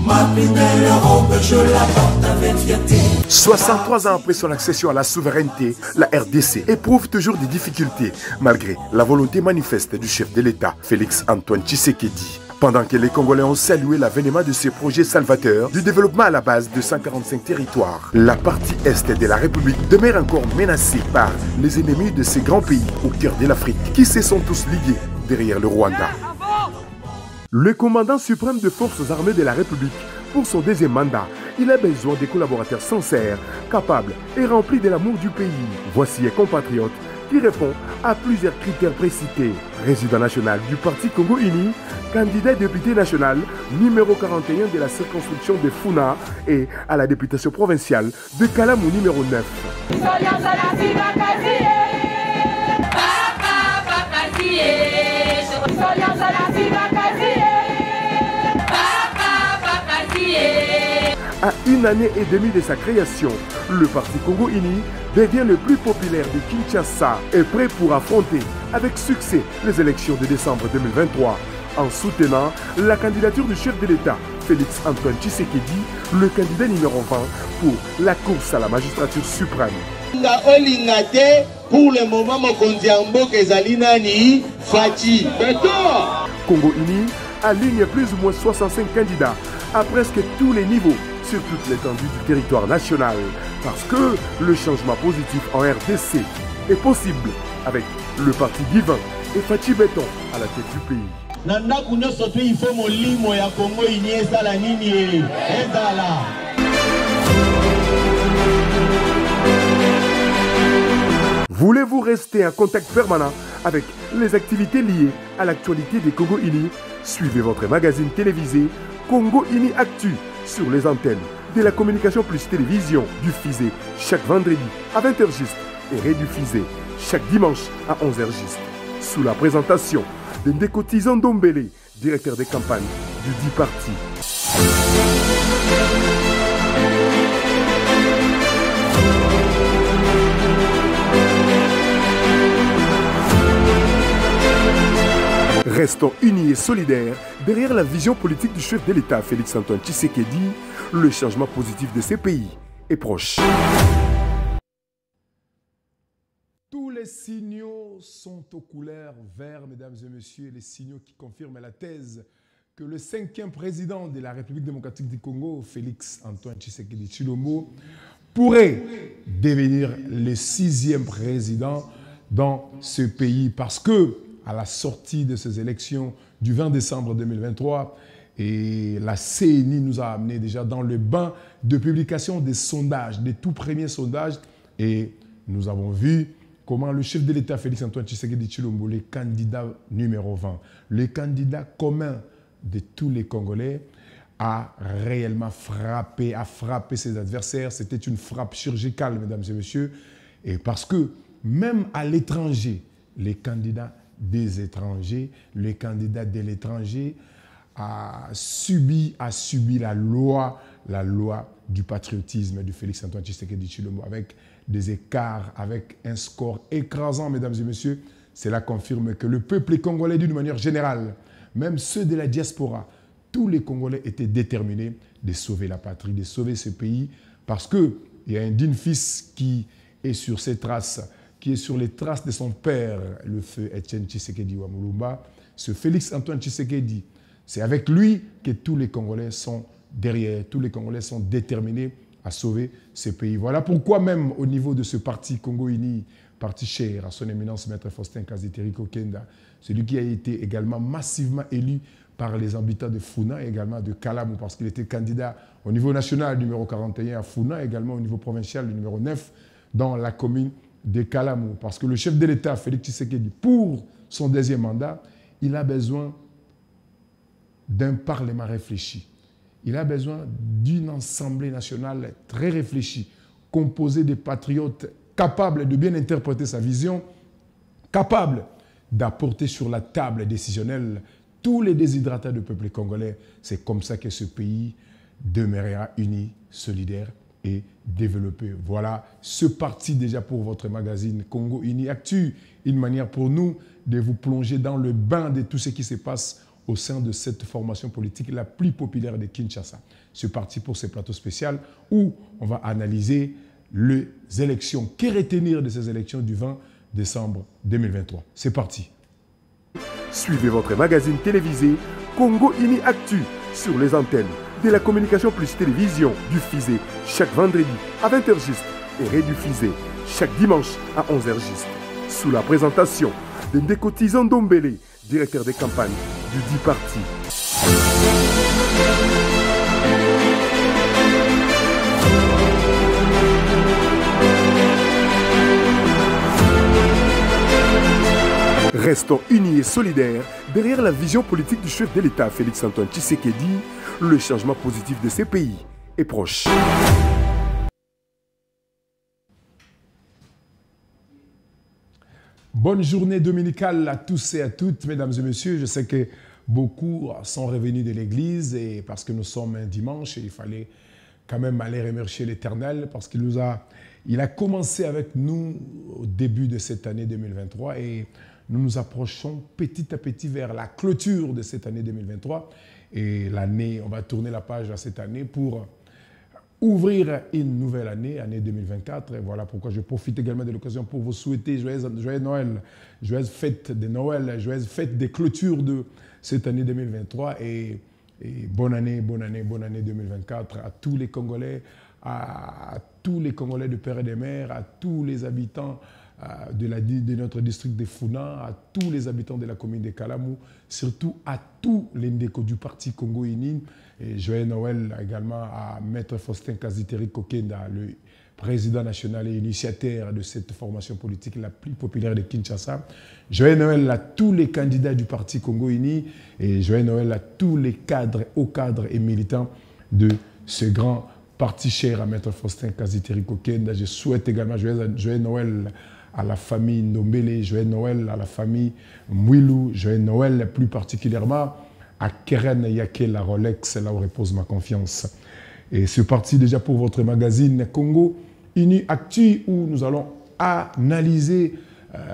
Ma plus belle robe, je la porte avec fierté. 63 ans après son accession à la souveraineté, la RDC éprouve toujours des difficultés, malgré la volonté manifeste du chef de l'État, Félix Antoine Tshisekedi. Pendant que les Congolais ont salué l'avènement de ces projets salvateurs du développement à la base de 145 territoires, la partie est de la République demeure encore menacée par les ennemis de ces grands pays au cœur de l'Afrique, qui se sont tous ligués derrière le Rwanda. Le commandant suprême des forces armées de la République, pour son deuxième mandat, il a besoin de collaborateurs sincères, capables et remplis de l'amour du pays. Voici un compatriote qui répond à plusieurs critères précités. Résident national du Parti Congo Uni, candidat député national numéro 41 de la circonscription de Funa et à la députation provinciale de Kalamu numéro 9. À une année et demie de sa création, le Parti Congo Uni devient le plus populaire de Kinshasa et prêt pour affronter avec succès les élections de décembre 2023 en soutenant la candidature du chef de l'État, Félix Antoine Tshisekedi, le candidat numéro 20 pour la course à la magistrature suprême. Pour le moment, Congo Uni aligne plus ou moins 65 candidats à presque tous les niveaux sur toute l'étendue du territoire national, parce que le changement positif en RDC est possible avec le parti divin et Fachi Beton à la tête du pays. Voulez-vous rester en contact permanent avec les activités liées à l'actualité des Congo Uni? Suivez votre magazine télévisé Congo Uni Actu sur les antennes de la Communication Plus Télévision, diffusée chaque vendredi à 20h juste et rediffusée chaque dimanche à 11h juste. Sous la présentation de Ndeko Tizan Dombele, directeur des campagnes du dit parti. Restons unis et solidaires derrière la vision politique du chef de l'État, Félix Antoine Tshisekedi. Le changement positif de ces pays est proche. Tous les signaux sont aux couleurs vertes, mesdames et messieurs, les signaux qui confirment la thèse que le 5e président de la République démocratique du Congo, Félix Antoine Tshisekedi Tshilombo, pourrait devenir le 6e président dans ce pays parce que à la sortie de ces élections du 20 décembre 2023, et la CENI nous a amené déjà dans le bain de publication des sondages, des tout premiers sondages, et nous avons vu comment le chef de l'État, Félix Antoine Tshisekedi Tshilombo, le candidat numéro 20, le candidat commun de tous les Congolais, a réellement frappé, ses adversaires. C'était une frappe chirurgicale, mesdames et messieurs, et parce que même à l'étranger, les candidats des étrangers, le candidat de l'étranger a subi la loi du patriotisme de Félix Antoine Tshisekedi Tshilombo avec des écarts, avec un score écrasant, mesdames et messieurs. Cela confirme que le peuple congolais, d'une manière générale, même ceux de la diaspora, tous les Congolais étaient déterminés de sauver la patrie, de sauver ce pays, parce qu'il y a un digne fils qui est sur ses traces, qui est sur les traces de son père, le feu Etienne Tshisekedi Wamulumba, ce Félix Antoine Tshisekedi. C'est avec lui que tous les Congolais sont derrière, tous les Congolais sont déterminés à sauver ce pays. Voilà pourquoi même au niveau de ce parti Congo Uni, parti cher à son éminence Maître Faustin Kaziteriko Kenda, celui qui a été également massivement élu par les habitants de Funa et également de Kalamu, parce qu'il était candidat au niveau national numéro 41 à Funa, également au niveau provincial numéro 9 dans la commune de Kalamu. Parce que le chef de l'État, Félix Tshisekedi, pour son deuxième mandat, il a besoin d'un parlement réfléchi. Il a besoin d'une assemblée nationale très réfléchie, composée de patriotes capables de bien interpréter sa vision, capables d'apporter sur la table décisionnelle tous les déshydrateurs du peuple congolais. C'est comme ça que ce pays demeurera uni, solidaire et développé. Voilà ce parti déjà pour votre magazine Congo Uni Actu. Une manière pour nous de vous plonger dans le bain de tout ce qui se passe au sein de cette formation politique la plus populaire de Kinshasa. C'est parti pour ce plateau spécial où on va analyser les élections. Que retenir de ces élections du 20 décembre 2023? C'est parti. Suivez votre magazine télévisé Congo Ini Actu sur les antennes de la Communication Plus Télévision, diffusé chaque vendredi à 20h juste et rediffusé chaque dimanche à 11h juste. Sous la présentation de Ndeko Tizon Ndombele, directeur des campagnes du dit parti. Restons unis et solidaires derrière la vision politique du chef de l'État, Félix Antoine Tshisekedi. Le changement positif de ces pays est proche. Bonne journée dominicale à tous et à toutes, mesdames et messieurs. Je sais que beaucoup sont revenus de l'église et parce que nous sommes un dimanche, il fallait quand même aller remercier l'Éternel parce qu'il a commencé avec nous au début de cette année 2023 et nous nous approchons petit à petit vers la clôture de cette année 2023 et l'année, on va tourner la page à cette année pour ouvrir une nouvelle année, année 2024. Et voilà pourquoi je profite également de l'occasion pour vous souhaiter joyeux Noël, joyeuse fête de Noël, joyeuse fête des clôtures de cette année 2023 et bonne année 2024 à tous les Congolais, à tous les Congolais de père et de mère, à tous les habitants de notre district de Funa, à tous les habitants de la commune de Kalamou, surtout à tous les Ndeko du parti Congo Ini. Et joyeux Noël également à Maître Faustin Kaziteri Kokenda, le président national et initiateur de cette formation politique la plus populaire de Kinshasa. Joyeux Noël à tous les candidats du parti Congo Ini et joyeux Noël à tous les cadres, hauts cadres et militants de ce grand parti cher à Maître Faustin Kaziteri Kokenda. Je souhaite également joyeux Noël à la famille Ndombele, joyeux Noël à la famille Mouilou, joyeux Noël plus particulièrement à Keren Yake, la Rolex, là où repose ma confiance. Et c'est parti déjà pour votre magazine Congo Ini Actu, où nous allons analyser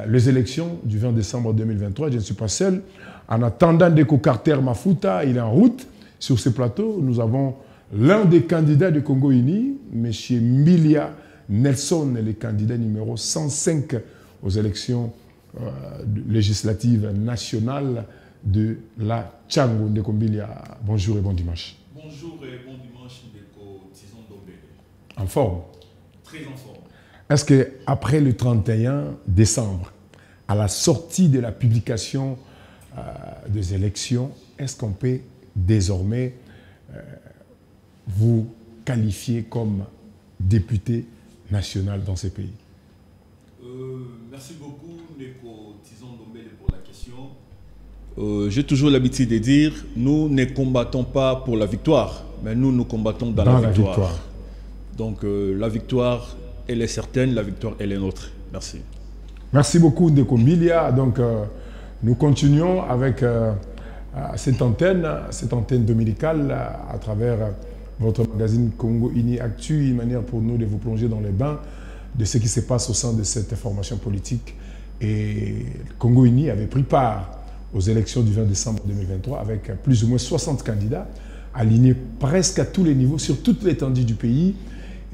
les élections du 20 décembre 2023. Je ne suis pas seul. En attendant Ndeko Carter Mafuta, il est en route sur ce plateau. Nous avons l'un des candidats de Congo Ini, M. Mbilia Nelson, le candidat numéro 105 aux élections législatives nationales de la Tchango. Ndeko Mbilia, bonjour et bon dimanche. Bonjour et bon dimanche, Ndeko Tizon Ndombele. En forme? Très en forme. Est-ce qu'après le 31 décembre, à la sortie de la publication des élections, est-ce qu'on peut désormais vous qualifier comme député national dans ces pays? Merci beaucoup, Ndeko Tizon Ndombele, pour la question. J'ai toujours l'habitude de dire, nous ne combattons pas pour la victoire, mais nous combattons dans la victoire. Donc la victoire, elle est certaine, la victoire, elle est nôtre. Merci. Merci beaucoup, Ndeko Mbilia. Donc nous continuons avec cette antenne dominicale à travers votre magazine Congo Ini Actu, une manière pour nous de vous plonger dans les bains de ce qui se passe au sein de cette formation politique. Et Congo Ini avait pris part aux élections du 20 décembre 2023 avec plus ou moins 60 candidats alignés presque à tous les niveaux sur toute l'étendue du pays,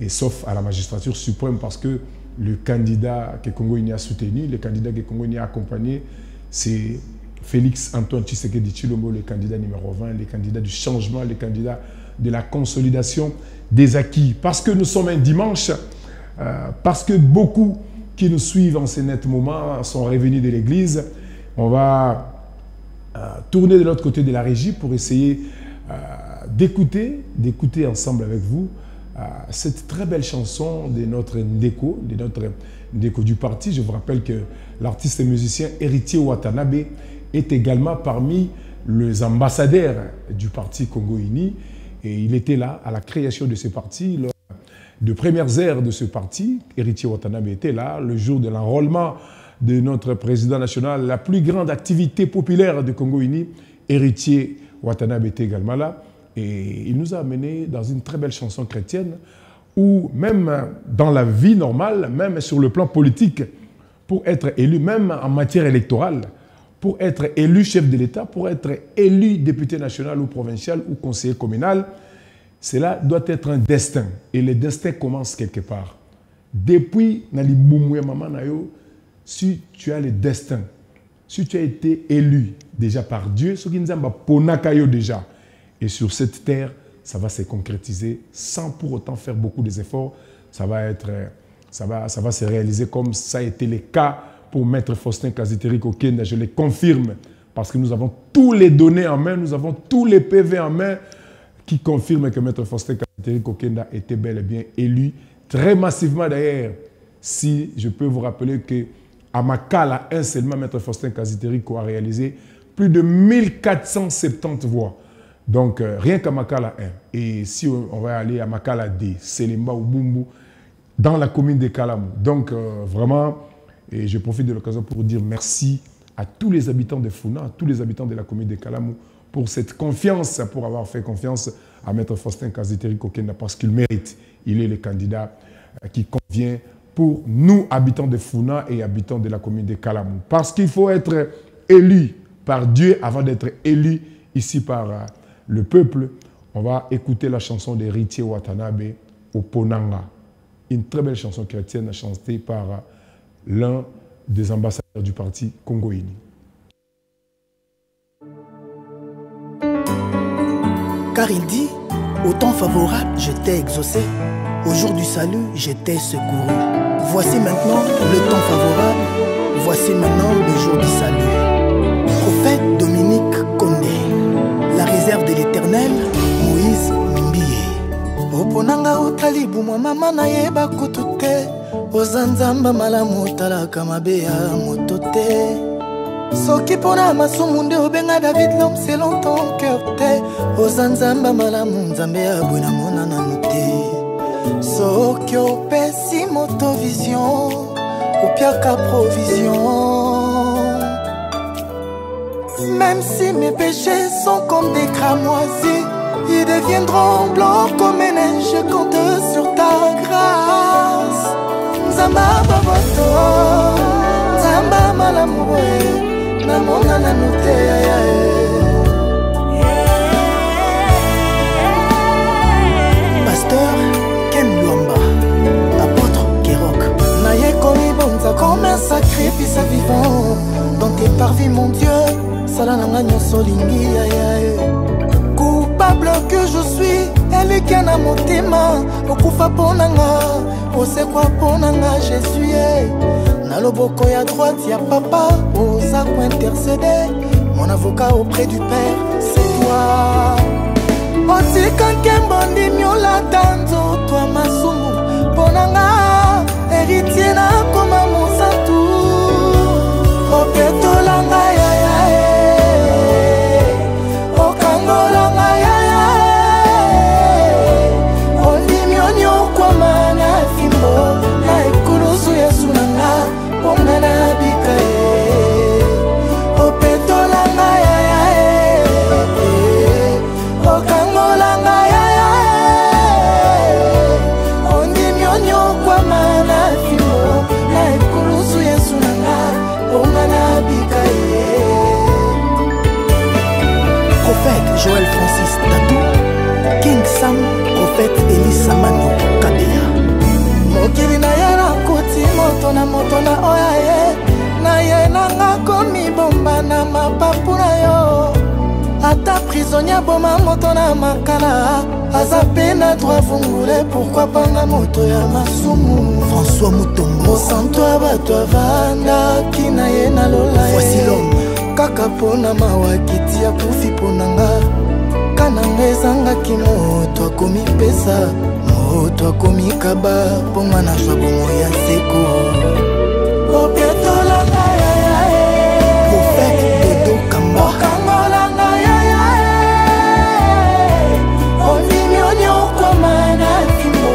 et sauf à la magistrature suprême parce que le candidat que Congo Ini a soutenu, le candidat que Congo Ini a accompagné, c'est Félix Antoine Tshisekedi Tshilombo, le candidat numéro 20, le candidat du changement, le candidat de la consolidation des acquis. Parce que nous sommes un dimanche, parce que beaucoup qui nous suivent en ces nets moments sont revenus de l'église, on va tourner de l'autre côté de la régie pour essayer d'écouter ensemble avec vous cette très belle chanson de notre Ndeko du parti. Je vous rappelle que l'artiste et musicien Héritier Watanabe est également parmi les ambassadeurs du parti Congo Ini et il était là à la création de ce parti. Lors de premières ères de ce parti, Héritier Watanabe était là le jour de l'enrôlement de notre président national, la plus grande activité populaire de Congo Ini. Héritier Watanabe était également là et il nous a amené dans une très belle chanson chrétienne où même dans la vie normale, même sur le plan politique, pour être élu, même en matière électorale, pour être élu chef de l'État, pour être élu député national ou provincial ou conseiller communal, cela doit être un destin. Et le destin commence quelque part. Depuis, si tu as le destin, si tu as été élu déjà par Dieu, ce qui nous a déjà, et sur cette terre, ça va se concrétiser sans pour autant faire beaucoup d'efforts. Ça va se réaliser comme ça a été le cas pour Maître Faustin Kaziteri Kokenda. Je le confirme parce que nous avons tous les données en main, nous avons tous les PV en main qui confirment que Maître Faustin Kaziteri Kokenda était bel et bien élu très massivement d'ailleurs. Si je peux vous rappeler qu'à Makala, un seulement Maître Faustin Kaziteri a réalisé plus de 1470 voix. Donc, rien qu'à Makala 1. Et si on va aller à Makala D, Selimba ou Bumbu, dans la commune de Kalamou. Donc, vraiment, et je profite de l'occasion pour dire merci à tous les habitants de Funa, à tous les habitants de la commune de Kalamou, pour cette confiance, pour avoir fait confiance à Maître Faustin Kaziteri Kokenda, parce qu'il mérite. Il est le candidat qui convient pour nous, habitants de Funa et habitants de la commune de Kalamou. Parce qu'il faut être élu par Dieu avant d'être élu ici par le peuple. On va écouter la chanson de Ritier Watanabe, Oponanga. Une très belle chanson chrétienne chantée par l'un des ambassadeurs du parti Congo-Uni. Car il dit, au temps favorable, je t'ai exaucé. Au jour du salut, je t'ai secouru. Voici maintenant le temps favorable. Voici maintenant le jour du salut. Prophète Dominique Kondé, la réserve de l'Éternel, Moïse Mimbié. Oponanga utalibu mwa mama na yeba kutute. Ozanzamba malamu talaka mabeya motote. Soki pona masumu nde obenga David l'homme selon ton cœur te. Ozanzamba malamu nzambe abwina mona na nute. Soki opesi motovision opiaka provision. Même si mes péchés sont comme des cramoisis, ils deviendront blancs comme un neige. Je compte sur ta grâce. Zamba baboto, Zamba malamoue, namona nanote. Pasteur Ken Luamba, apôtre Kerok. Naye komi bonza comme un sacrifice vivant. Dans tes parvis mon Dieu, salananga nyonso lingi coupable que je suis, elle est qu'un amotema. Okufa ponanga, osekwa ponanga, Jésus est. Naloboko ya droite ya papa, osa ko intercéder. Mon avocat auprès du Père, c'est toi. Otika kembondi miola tanzo, toi masumu ponanga, héritier na koma mosatu. Opetolanga ya Joël Francis Tatou, King Sam, prophète Elisa Mano Kabeya. Mokili na yara kuti moto na oyaye. Na ye nanga komi bomba na mapapu na yo. Ata prisonnier boma moto na makala. Azape na droit vungule, pourquoi panga moto ya masumu. François Moutongo, Mosanto abato avanda, kina ye na lola. Voici l'homme. Kaka pona mawakiti ya pufi ponanga. Kananga ezangaki moto akomi pesa. Moto akomi kaba. Ponga na jwa bomo ya seko. Opietolanga ya ya ya. Prophète Dodo Kamba. Okangolanga ya ya ya. Oninyonyo kwa mana kimo.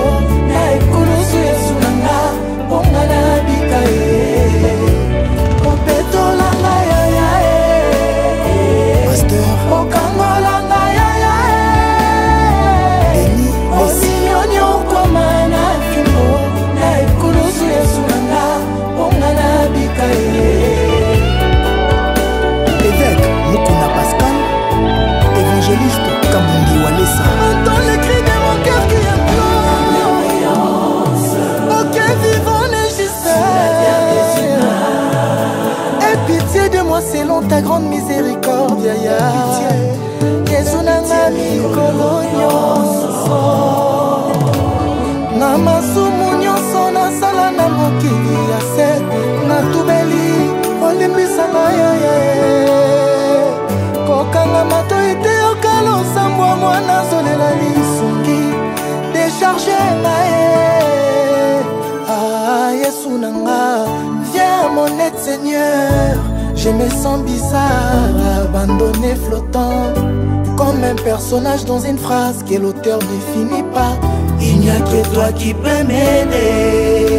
Na ekulusu yesu nanga. Ponga na bika ye. Opietolanga ya ya. Okangolanga ya ya Eni Osinyo kwa mana kimo. Na ekulusu yesu nanga. moi selon ta grande miséricorde, Yaya. Yesunanga mikolo nyonso. Na masumu nyonso nasala na mokili ya se. Na tubeli olimbisanga Yaya. Kokanga mato ete okalo sambwa mwana zolela lisungi. Décharge nae. Ah Yesunanga, viens mon aide Seigneur. Je me sens bizarre, abandonné, flottant, comme un personnage dans une phrase que l'auteur ne finit pas. Il n'y a que toi qui peux m'aider.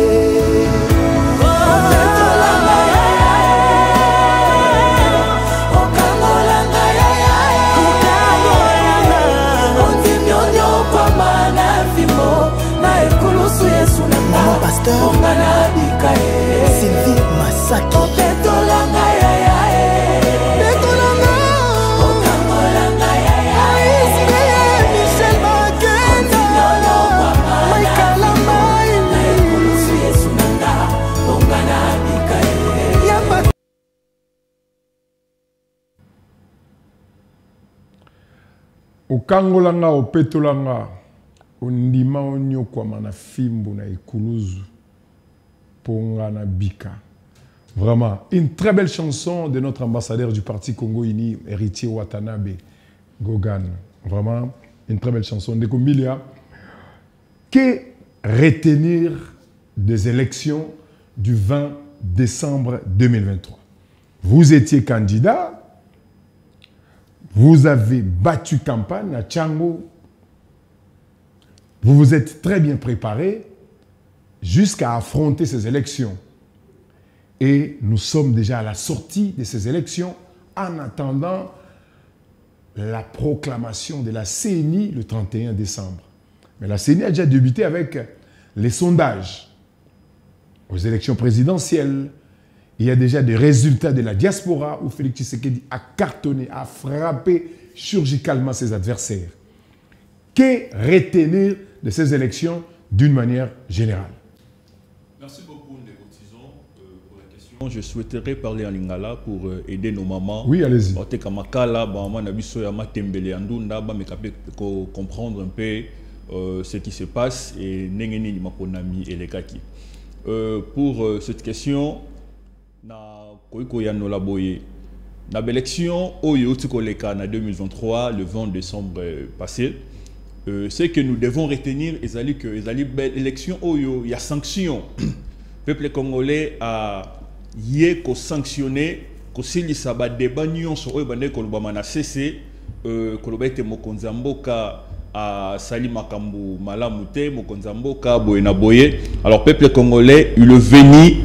Maman Pasteur Sylvie Masaki. Okangolanga opetolanga ondima onyokwama na fimbo na ekuluzu ponga na bika. Vraiment, une très belle chanson de notre ambassadeur du Parti Congo Uni, héritier Watanabe Gogan. Vraiment, une très belle chanson. De Kombilia, que retenir des élections du 20 décembre 2023? Vous étiez candidat, vous avez battu campagne à Tchango, vous vous êtes très bien préparé jusqu'à affronter ces élections. Et nous sommes déjà à la sortie de ces élections en attendant la proclamation de la CENI le 31 décembre. Mais la CENI a déjà débuté avec les sondages aux élections présidentielles. Il y a déjà des résultats de la diaspora où Félix Tshisekedi a cartonné, a frappé chirurgicalement ses adversaires. Que retenir de ces élections d'une manière générale? Merci beaucoup, Ndeko Tizon, pour la question. Je souhaiterais parler en lingala pour aider nos mamans. Oui, allez-y. Comprendre un peu ce qui se passe et pour cette question, na l'élection au Yotikoleka en 2023, le 20 décembre passé, ce que nous devons retenir, c'est que l'élection il y a sanction. Le peuple congolais a sanctionné, qu'il saba débat sur le Kolobama cessé, Kolobete Mokonzamboka à Sali Makambu Malamute, Mokonzamboka Boena Boye. Alors, le peuple congolais, il est venu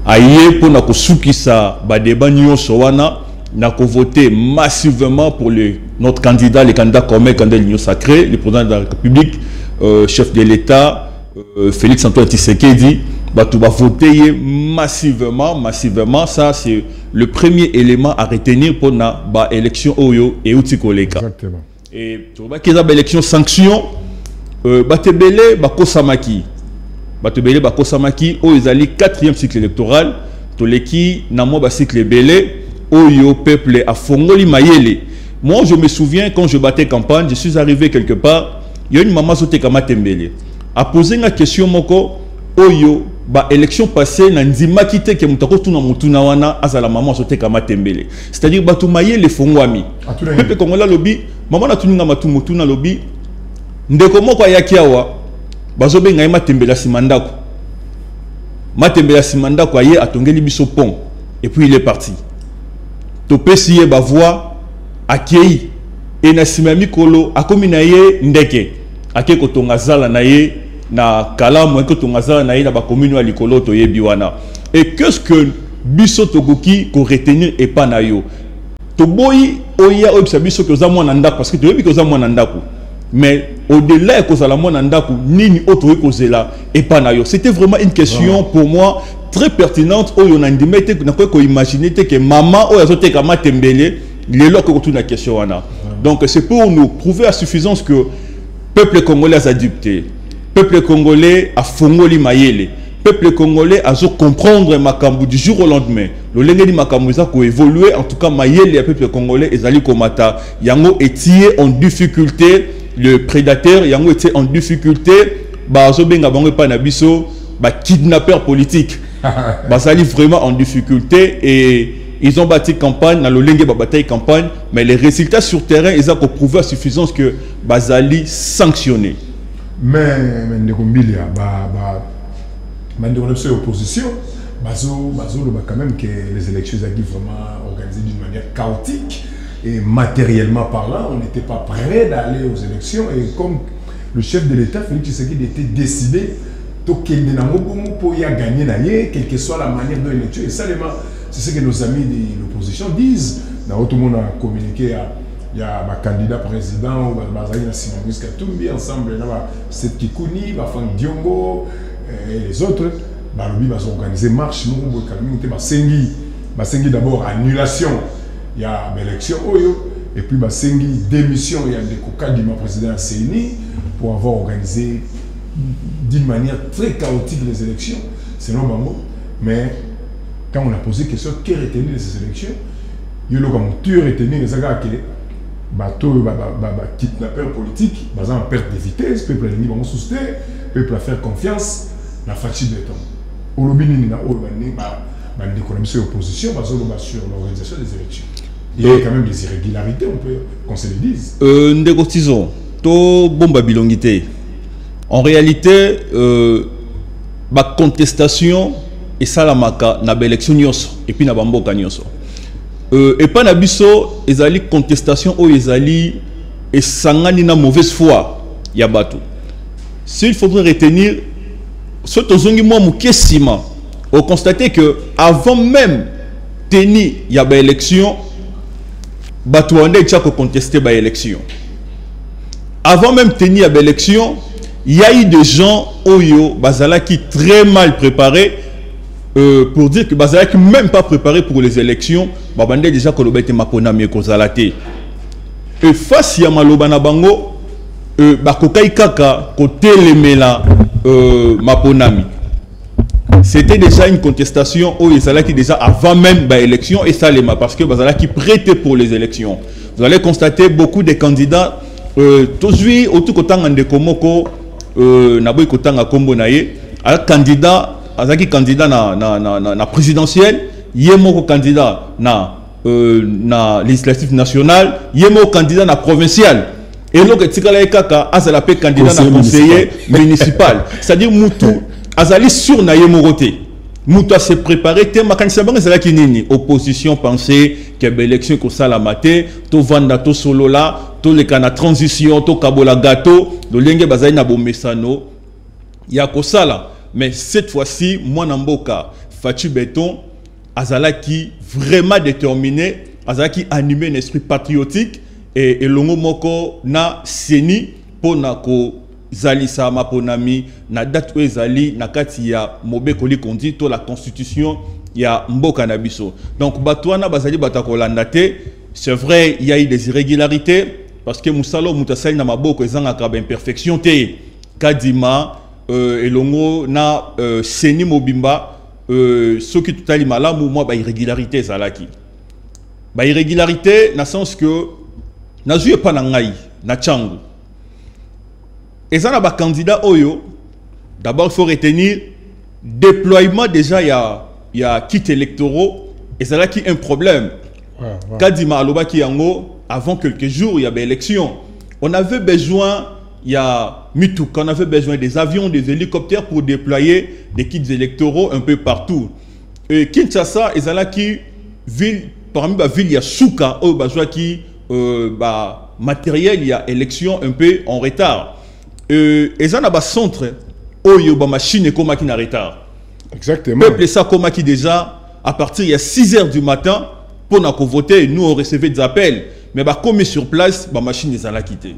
à pour na Soukisa débat sur wana. Nous avons voté massivement pour notre candidat, le candidat commun, candidat de l'Union sacrée, le président de la République, chef de l'État, Félix Antoine Tshisekedi. Nous avons voté massivement. Ça, c'est le premier élément à retenir pour l'élection Oyo et Utikoleka. Exactement. Et tu vois qu'il y a une élection sanction, Batebele Bakosamaki. Batebele Bakosamaki, où ils allaient 4e cycle électoral, Toleki, Namo cycle belé. Oyo peuple a fongoli mayele. Moi je me souviens quand je battais campagne, je suis arrivé quelque part, il y a une maman sote kama tembele. A posé une question moko Oyo ba élection passée na ndima kite ke mutako tuna mutuna wana azala maman sote kama tembele. C'est-à-dire batu mayele fongwami. Peuple congolais lobi, maman na tuninga matu mutuna lobi ndeko moko ayaki awa bazobe ngai matembela simandako. Matembela simandako aye atongeli biso pont et puis il est parti. Topesiye ba voix akei et na simami kolo akomi na ye ndeke ake kotonga zala na ye na kalamu ko tonga zala na ye na ba commune wa likolo to yebi wana. Et qu'est-ce que biso togoki ko retenir et pas na yo to boyi oya obisa biso ko za mwana ndako parce que to yebi ko za mwana ndako mais au-delà ko za la mwana ndako nini autre ko zela et pas na yo. C'était vraiment une question pour moi très pertinente. Où on a imaginer que maman ou azote kama tembele les locaux autour de la question wana. Donc c'est pour nous prouver à suffisance que peuple congolais a adopté, peuple congolais a fongoli mayele, peuple congolais a comprendre makambu du jour au lendemain. Le lenge di makambu ça ko évoluer en tout cas mayele le peuple congolais ezali komata yango etie en difficulté le prédateur yango etie en difficulté bazo benga bango pa na biso ba kidnappeur politique. Bazali vraiment en difficulté et ils ont bâti campagne dans le lenge ba bataille campagne mais les résultats sur terrain ils ont prouvé à suffisance que bazali sanctionné. Mais Ndekombilia c'est opposition, quand même que les élections ont vraiment organisées d'une manière chaotique et matériellement parlant, on n'était pas prêt d'aller aux élections et comme le chef de l'État, Félix Tshisekedi, était décidé pour gagner, quelle que soit la manière de l'élection. Et ça, c'est ce que nos amis de l'opposition disent. Dans tout le monde a communiqué il y a un candidat président ou Sinamis Katumbi ensemble, Seth Kikouni, Bafang Diongo et les autres. Ils ont organisé marche, Basengi d'abord annulation, il y a l'élection et puis Basengi démission, il y a des coca du président CENI pour avoir organisé d'une manière très chaotique les élections, selon Bango. Mais quand on a posé la question, qui retenir ces élections, il y a eu retenir les bateau, kidnappeur politique, en perte de vitesse, peuple a soutenir, peuple a faire confiance, la fatigue de temps. Au lobby, il a opposition sur l'organisation des élections. Il y a quand même des irrégularités, on peut qu'on se le dise. Ndegotizon, to bomba bilongité. En réalité, la contestation et ça la maka na l'élection et puis na bamboka nyoso. Et pas na biso ezali contestation o ezali et sangani na mauvaise foi ya bato. S'il faudrait retenir ce tozongi moi mukesima on constater que avant même tenir ya ba élection bato wande tcha ko contester ba élection. Avant même tenir ya ba élection, il y a eu des gens oyo bazala qui très mal préparés pour dire que bazala qui même pas préparé pour les élections, babande déjà que l'obété maponami kozalate. Et face ya maloba na bango bakokai kaka côté lemela maponami. C'était déjà une contestation au Yesala qui déjà avant même ba élection et Salema parce que bazala qui prêtait pour les élections. Vous allez constater beaucoup de candidats tozui autour kotanga ndekomoko naboy kotanga kombo naye a candidat azaki candidat na présidentielle yemoko candidat na législatif national yemoko candidat na provincial et donc tikala kaka azala pe candidat na conseiller municipal c'est-à-dire mutu azali sur na yemoroté mutu se préparer te makanisa bango ezala kinini opposition penser que l'élection ko sala maté to vanda to solo là to le kana transition to kabola gâteau do lenge bazali na bomesano ya ko sala. Mais cette fois-ci, moi Namboka, Fatou Béton, Azalaki vraiment déterminé, Azalaki animé un esprit patriotique et longo moko na seni pour nako zali sa maponami na date où zali na kati ya mobekoli kondi to la constitution ya mboka na biso. Donc batwana bazali batakolanda te, c'est vrai il y a eu des irrégularités parce que musalo mutasali na maboko ezanga ka imperfection te kadima elongo na seni mobimba ce qui tout ali malamu moi ba irrégularité zalaki ba irrégularité na sens que na joué pas na ngai na changu ezana ba candidat oyo d'abord il faut retenir déploiement déjà il y a kit électoraux et zalaki un problème kadima aloba ki yango avant quelques jours il y avait élection on avait besoin il y a Mitou, qu'on avait besoin des avions, des hélicoptères pour déployer des kits électoraux un peu partout. Et Kinshasa, qui ville, parmi les villes, il y a Souka, qui matériel, il y a élection un peu en retard. Et il y a un centre, où il y a une machine et qui en retard. Exactement. Peuple ça comme qui déjà, à partir il y a 6 h du matin, pour nous voter, nous on recevait des appels. Mais comme sur place, la machine est à la quitter.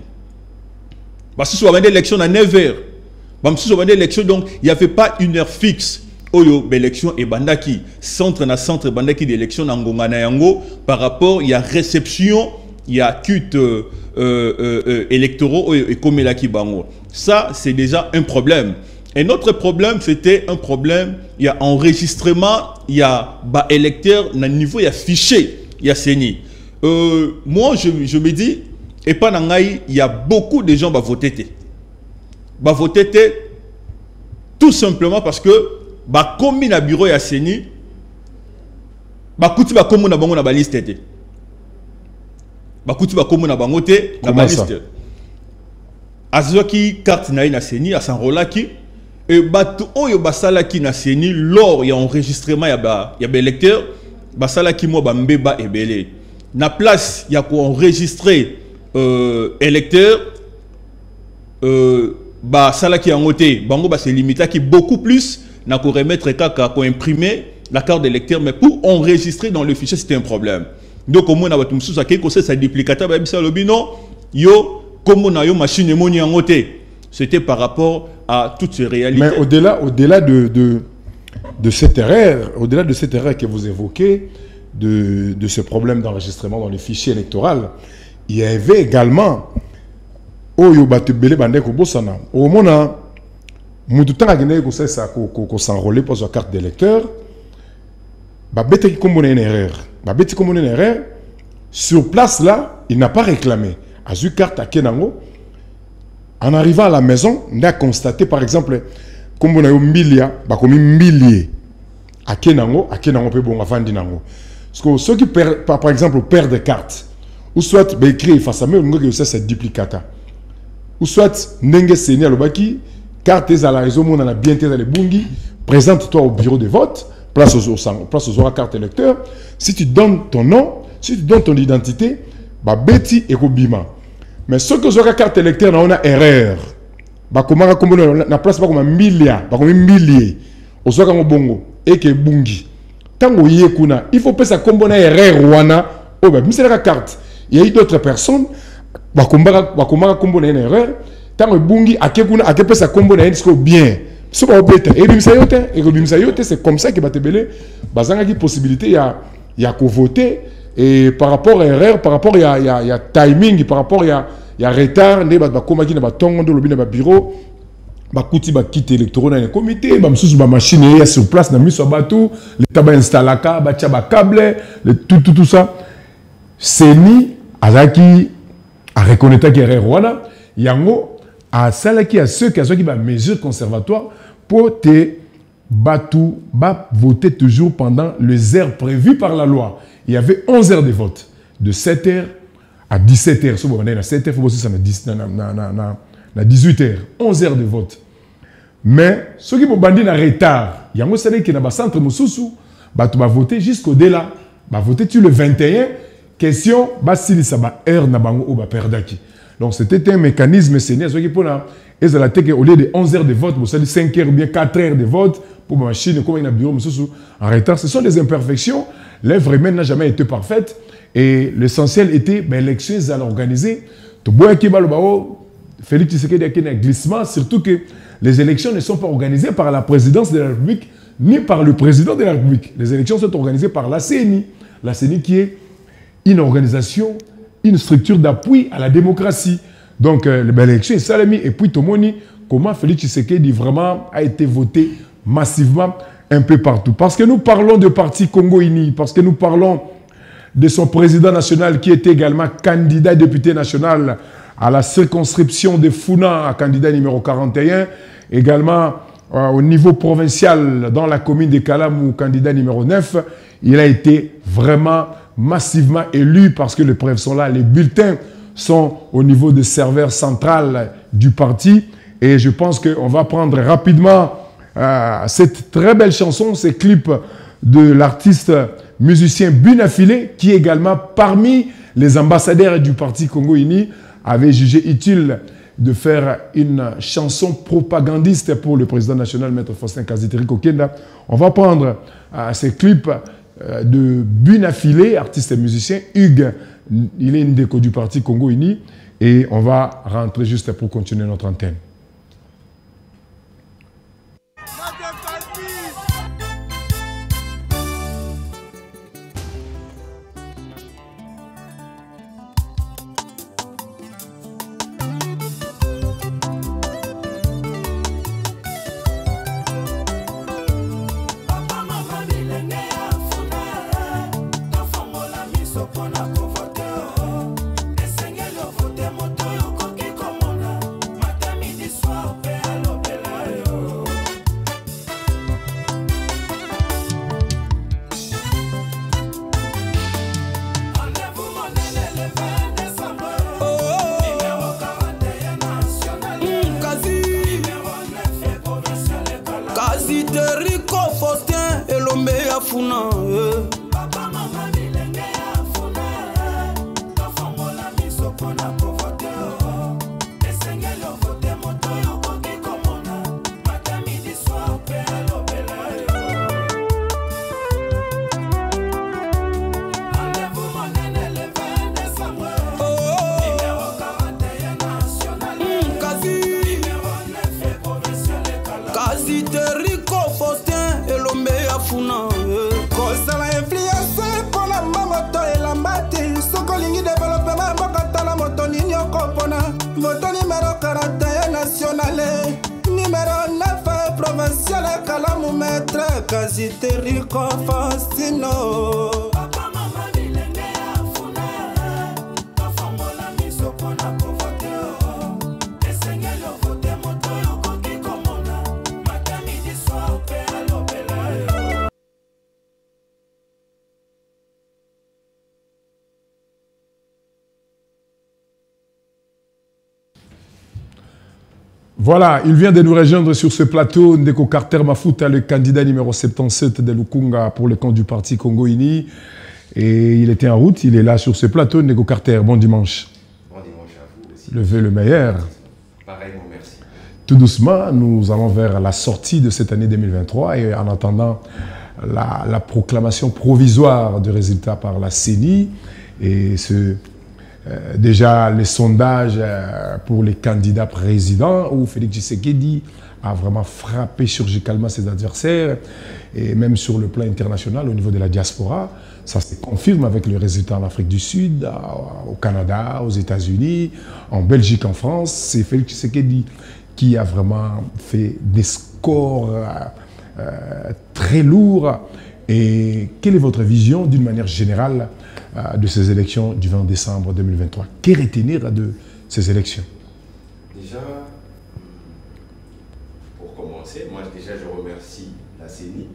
Parce que si on a une élection à 9 h, donc il n'y avait pas une heure fixe. Oyo, l'élection et bandaki. Centre na centre bandaki d'élection na Ngonga na yango par rapport, il y a réception, il y a culte électoraux et comme la bango. Ça, c'est déjà un problème. Et notre problème, c'était un problème, il y a enregistrement, il y a électeur, il y a niveau, il y a fichier, il y a CENI. Moi, je me dis, et pas il y a beaucoup de gens qui vont voter. Bah voter tout simplement parce que bah comme il y a bureau ya CENI bah kuti bah comme on a bango na ba liste té bah kuti bah comme on a bango té na ba liste azoki carte na CENI à s'enrola qui et bah oyo basala qui na CENI lors il y a enregistrement ya ba électeur basala qui mo ba mbeba ebele na place il y a ko enregistrer électeur bah sala qui en côté bango bah c'est limité qui beaucoup plus n'a qu'à remettre kaka qu'à imprimer la carte d'électeur mais pour enregistrer dans le fichier c'était un problème donc comme on a battu sous ça quelque chose ça duplicateur bah ça le non yo comme on a yo machine et moni en côté c'était par rapport à toutes ces réalités mais au-delà de cette erreur que vous évoquez de ce problème d'enregistrement dans le fichier électoral il y avait également oyo batubele bande ko bosana au mona mutu tanga gene ko ça ko s'enrôler pour sa carte d'électeur ba bete ki comme une erreur sur place là il n'a pas réclamé a eu carte à Kenango en arrivant à la maison on a constaté par exemple comme on a eu milia ba comme millier à Kenango pe bon afandi nango parce que ceux qui par exemple perdent carte ou soit ba écrit face à moi on que c'est duplicata ou soit n'enge CENI alobaki carte à la réseau mon a bien tes les bungi présente-toi au bureau de vote place aux carte électeur si tu donnes ton nom si tu donnes ton identité ba beti et kobima mais ce que la carte électeur on a erreur ba comment na place pas comme milliard ba comme millier au soka bongo et que bungi tango yekuna il faut pas ça comme na erreur wana oh ba misela la carte il y a eu d'autres personnes bakomaka kombo na une erreur tant bungi akekuna akepesa kombo na disco bien so ba obeta et bimisa yote c'est comme ça que batebele bazanga ki possibilité ya ko voter et par rapport à erreur par rapport ya timing par rapport ya retard ne bakomaki na batongo ndo lobi na ba bureau bakuti bakite électoraux na comité bamsusu ba machine ya sur place na miso bato l'état ba installaka ba tia ba câble tout ça CENI azaki à reconnaître qu'il y a Rwanda, yango à celle qui a ceux qui ont mesures conservatoires pour te battre, voter toujours pendant les heures prévues par la loi. Il y avait 11 heures de vote, de 7h à 17h. Si vous avez 7h, il faut aussi ça à 18h, 11 heures de vote. Mais ceux qui ont bandé en retard, yango c'est qui dans centre Moussousou, va voter jusqu'au-delà, va voter le 21. Question, basili ça va heure na bango ou ba perdaki. Donc c'était un mécanisme CENI ce qui pour na et ça la tête au lieu de 11 heures de vote, vous savez 5 heures ou bien 4 heures de vote pour ma machine comme il y a bureau en retard, ce sont des imperfections. L'œuvre humaine n'a jamais été parfaite et l'essentiel était l'élection à l'organiser. To boya ki balobao Félix Tshisekedi a un glissement surtout que les élections ne sont pas organisées par la présidence de la République ni par le président de la République. Les élections sont organisées par la CENI qui est une organisation, une structure d'appui à la démocratie. Donc, l'élection est salami. Et puis, Tomoni, comment Félix Tshisekedi vraiment a été voté massivement un peu partout. Parce que nous parlons de parti Congo-Uni, parce que nous parlons de son président national qui était également candidat député national à la circonscription de Funa, candidat numéro 41, également au niveau provincial dans la commune de Kalamou, candidat numéro 9. Il a été vraiment massivement élu parce que les preuves sont là, les bulletins sont au niveau du serveur central du parti et je pense qu'on va prendre rapidement cette très belle chanson, ce clip de l'artiste musicien Bunafilé qui également parmi les ambassadeurs du parti Congo-Uni avait jugé utile de faire une chanson propagandiste pour le président national, Maître Faustin Kaziteri Kokenda. On va prendre ce clip de Bunafilé, artiste et musicien. Hugues, il est une déco du parti Congo-Uni et on va rentrer juste pour continuer notre antenne. Voilà, il vient de nous rejoindre sur ce plateau Ndeko Carter Mafuta, le candidat numéro 77 de Lukunga pour le compte du parti Congo Uni. Et il était en route, il est là sur ce plateau. Ndeko Carter, bon dimanche. Bon dimanche à vous aussi. Le vœu le meilleur. Pareillement, merci. Tout doucement, nous allons vers la sortie de cette année 2023 et en attendant la proclamation provisoire de résultats par la CENI et déjà les sondages pour les candidats présidents où Félix Tshisekedi a vraiment frappé chirurgicalement ses adversaires et même sur le plan international au niveau de la diaspora. Ça se confirme avec les résultats en Afrique du Sud, au Canada, aux États-Unis, en Belgique, en France. C'est Félix Tshisekedi qui a vraiment fait des scores très lourds. Et quelle est votre vision d'une manière générale de ces élections du 20 décembre 2023? Que retenir de ces élections? Déjà, pour commencer, moi déjà je remercie la CENI.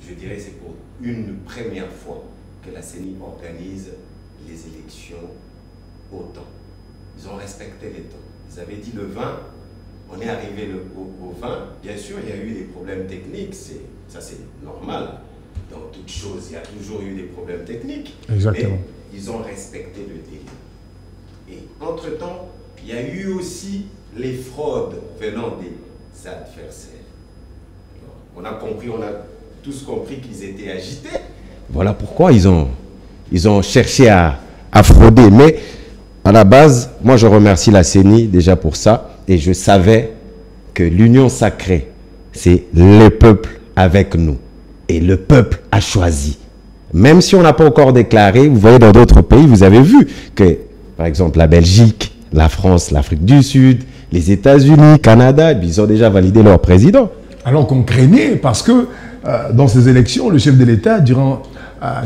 Je dirais que c'est pour une première fois que la CENI organise les élections au temps. Ils ont respecté les temps. Ils avaient dit le 20, on est arrivé au 20. Bien sûr, il y a eu des problèmes techniques, ça c'est normal. Dans toute chose, il y a toujours eu des problèmes techniques. Exactement. Mais ils ont respecté le délai. Et entre-temps, il y a eu aussi les fraudes venant des adversaires. On a compris, on a tous compris qu'ils étaient agités. Voilà pourquoi ils ont cherché à frauder. Mais à la base, moi je remercie la CENI déjà pour ça. Et je savais que l'union sacrée, c'est le peuple avec nous. Et le peuple a choisi. Même si on n'a pas encore déclaré, vous voyez dans d'autres pays, vous avez vu que, par exemple, la Belgique, la France, l'Afrique du Sud, les États-Unis, Canada, ils ont déjà validé leur président. Alors qu'on craignait, parce que dans ces élections, le chef de l'État, durant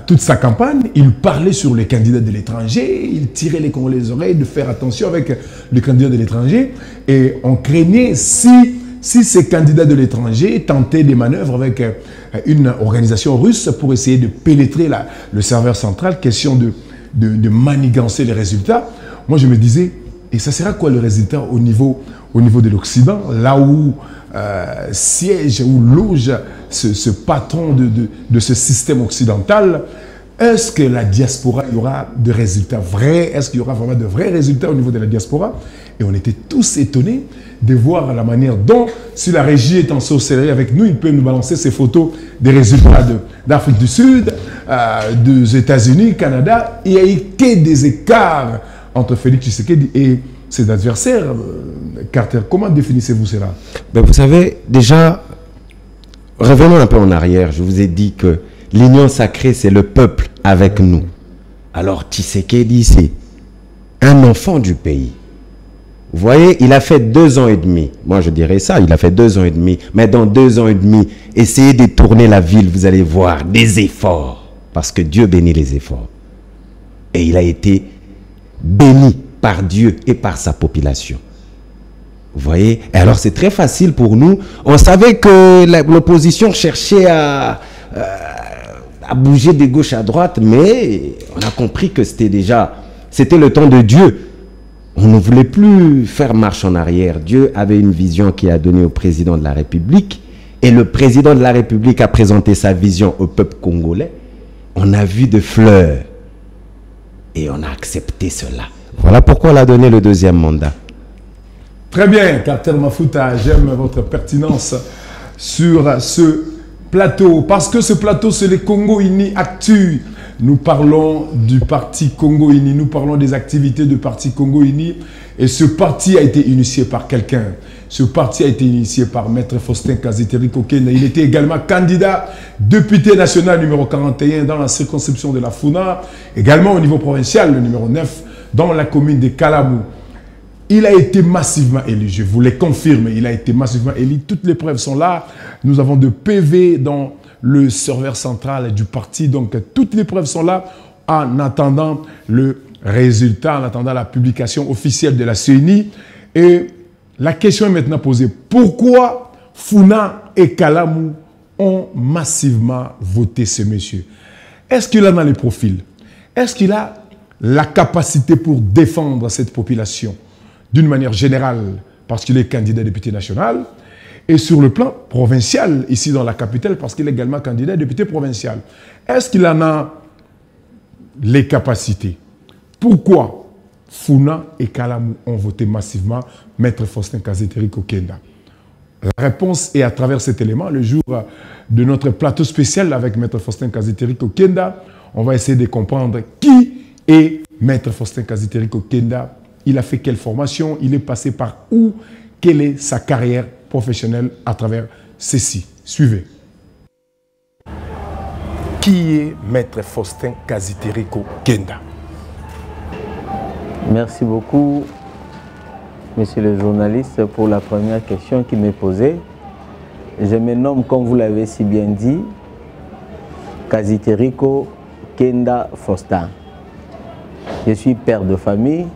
toute sa campagne, il parlait sur les candidats de l'étranger, il tirait les Congolais les oreilles de faire attention avec les candidats de l'étranger. Et on craignait si ces candidats de l'étranger tentaient des manœuvres avec une organisation russe pour essayer de pénétrer le serveur central, question de manigancer les résultats. Moi, je me disais, et ça sera quoi le résultat au niveau de l'Occident, là où siège ou loge ce patron de ce système occidental? Est-ce que la diaspora, il y aura de résultats vrais? Est-ce qu'il y aura vraiment de vrais résultats au niveau de la diaspora? Et on était tous étonnés de voir la manière dont, si la régie est en sorcellerie avec nous, il peut nous balancer ces photos des résultats d'Afrique du Sud, des États-Unis, Canada. Il y a eu que des écarts entre Félix Tshisekedi et ses adversaires. Carter, comment définissez-vous cela? Ben vous savez, déjà, revenons un peu en arrière. Je vous ai dit que l'union sacrée, c'est le peuple avec nous. Alors Tshisekedi, c'est un enfant du pays. Vous voyez, il a fait 2 ans et demi. Moi, je dirais ça, il a fait 2 ans et demi. Mais dans 2 ans et demi, essayez de tourner la ville, vous allez voir des efforts. Parce que Dieu bénit les efforts. Et il a été béni par Dieu et par sa population. Vous voyez? Et alors c'est très facile pour nous. On savait que l'opposition cherchait à bouger de gauche à droite, mais on a compris que c'était le temps de Dieu. On ne voulait plus faire marche en arrière. Dieu avait une vision qu'il a donnée au président de la République, et le président de la République a présenté sa vision au peuple congolais. On a vu de fleurs et on a accepté cela. Voilà pourquoi on a donné le deuxième mandat. Très bien, Carter Mafuta, j'aime votre pertinence sur ce plateau. Parce que ce plateau, c'est le Congo Uni Actu. Nous parlons du parti Congo Uni, nous parlons des activités du parti Congo Uni. Et ce parti a été initié par quelqu'un. Ce parti a été initié par Maître Faustin Kaziteri Kokenda. Il était également candidat député national numéro 41 dans la circonscription de la Funa, également au niveau provincial, le numéro 9, dans la commune de Kalamou. Il a été massivement élu, je vous le confirme, il a été massivement élu. Toutes les preuves sont là. Nous avons de PV dans le serveur central du parti. Donc, toutes les preuves sont là en attendant le résultat, en attendant la publication officielle de la CENI. Et la question est maintenant posée. Pourquoi Funa et Kalamou ont massivement voté ce monsieur? Est-ce qu'il a dans les profils? Est-ce qu'il a la capacité pour défendre cette population d'une manière générale, parce qu'il est candidat député national, et sur le plan provincial, ici dans la capitale, parce qu'il est également candidat député provincial. Est-ce qu'il en a les capacités? Pourquoi Funa et Kalamou ont voté massivement Maître Faustin Kaziteri Kokenda? La réponse est à travers cet élément. Le jour de notre plateau spécial avec Maître Faustin Kaziteri Kokenda, on va essayer de comprendre qui est Maître Faustin Kaziteri Kokenda. Il a fait quelle formation? Il est passé par où? Quelle est sa carrière professionnelle à travers ceci? Suivez. Qui est Maître Faustin Kaziteri Kokenda? Merci beaucoup, monsieur le journaliste, pour la première question qui m'est posée. Je me nomme, comme vous l'avez si bien dit, Kaziteri Kokenda Faustin. Je suis père de famille,